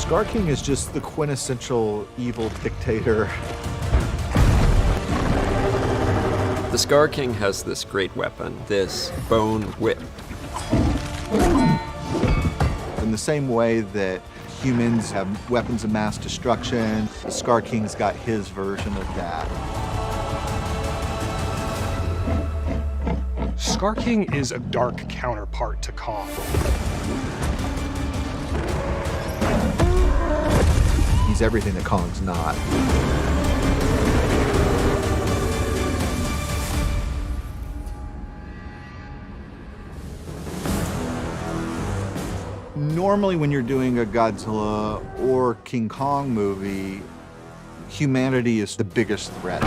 Scar King is just the quintessential evil dictator. The Scar King has this great weapon, this bone whip. In the same way that humans have weapons of mass destruction, the Scar King's got his version of that. Scar King is a dark counterpart to Kong. He's everything that Kong's not. Normally when you're doing a Godzilla or King Kong movie, humanity is the biggest threat.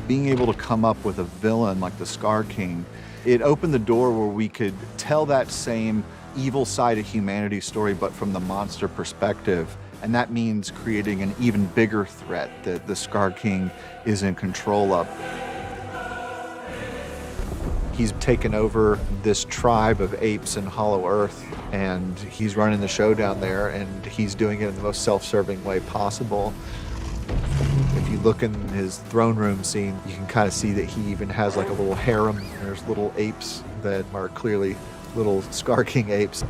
Being able to come up with a villain like the Scar King, it opened the door where we could tell that same evil side of humanity story, but from the monster perspective. And that means creating an even bigger threat that the Scar King is in control of. He's taken over this tribe of apes in Hollow Earth, and he's running the show down there, and he's doing it in the most self-serving way possible. If you look in his throne room scene, you can kind of see that he even has like a little harem. There's little apes that are clearly little Scar King apes.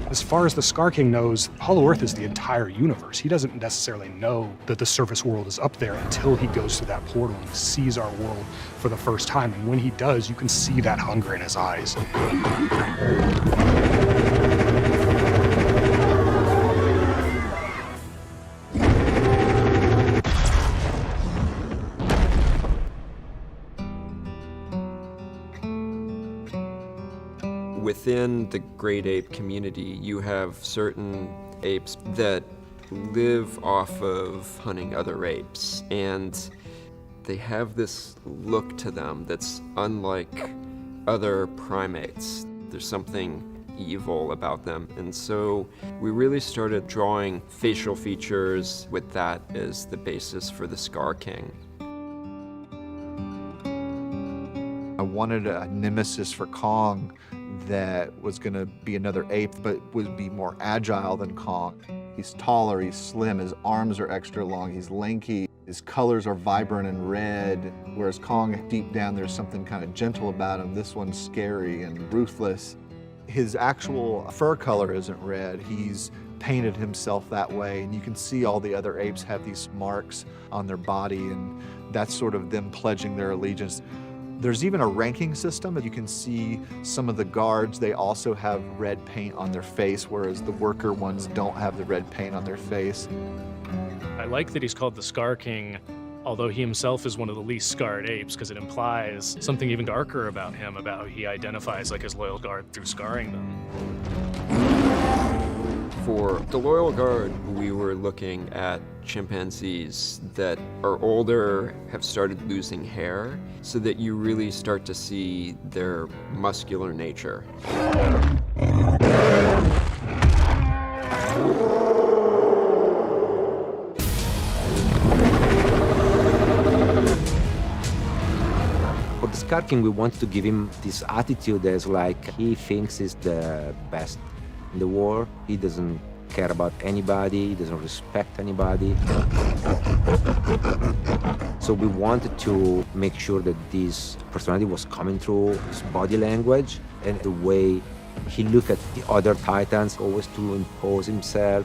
As far as the Scar King knows, Hollow Earth is the entire universe. He doesn't necessarily know that the surface world is up there until he goes through that portal and sees our world for the first time. And when he does, you can see that hunger in his eyes. Within the great ape community, you have certain apes that live off of hunting other apes, and they have this look to them that's unlike other primates. There's something evil about them, and so we really started drawing facial features with that as the basis for the Scar King. I wanted a nemesis for Kong that was going to be another ape, but would be more agile than Kong. He's taller, he's slim, his arms are extra long, he's lanky, his colors are vibrant and red, whereas Kong, deep down, there's something kind of gentle about him. This one's scary and ruthless. His actual fur color isn't red. He's painted himself that way, and you can see all the other apes have these marks on their body, and that's sort of them pledging their allegiance. There's even a ranking system. You can see some of the guards, they also have red paint on their face, whereas the worker ones don't have the red paint on their face. I like that he's called the Scar King, although he himself is one of the least scarred apes, because it implies something even darker about him, about how he identifies like his loyal guard through scarring them. For the loyal guard, we were looking at chimpanzees that are older, have started losing hair, so that you really start to see their muscular nature. For the Scar King, we want to give him this attitude as like he thinks he's the best in the world. He doesn't care about anybody, he doesn't respect anybody. So we wanted to make sure that this personality was coming through his body language and the way he looked at the other Titans, always to impose himself.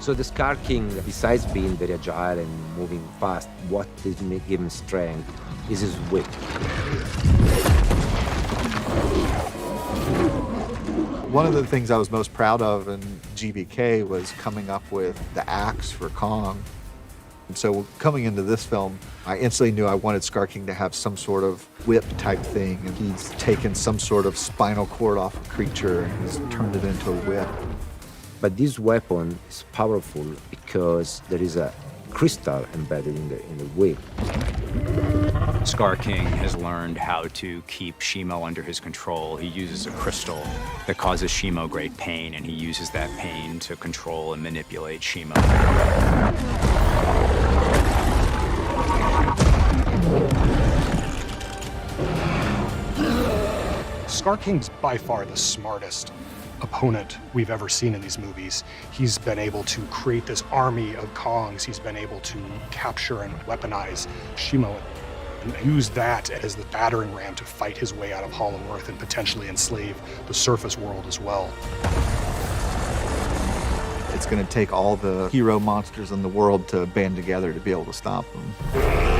So the Scar King, besides being very agile and moving fast, what did give him strength is his whip. One of the things I was most proud of in GBK was coming up with the axe for Kong. And so coming into this film, I instantly knew I wanted Scar King to have some sort of whip type thing, and he's taken some sort of spinal cord off a creature and he's turned it into a whip. But this weapon is powerful because there is a crystal embedded in the whip. Scar King has learned how to keep Shimo under his control. He uses a crystal that causes Shimo great pain, and he uses that pain to control and manipulate Shimo. Scar King's by far the smartest opponent we've ever seen in these movies. He's been able to create this army of Kongs. He's been able to capture and weaponize Shimo and use that as the battering ram to fight his way out of Hollow Earth and potentially enslave the surface world as well. It's going to take all the hero monsters in the world to band together to be able to stop them.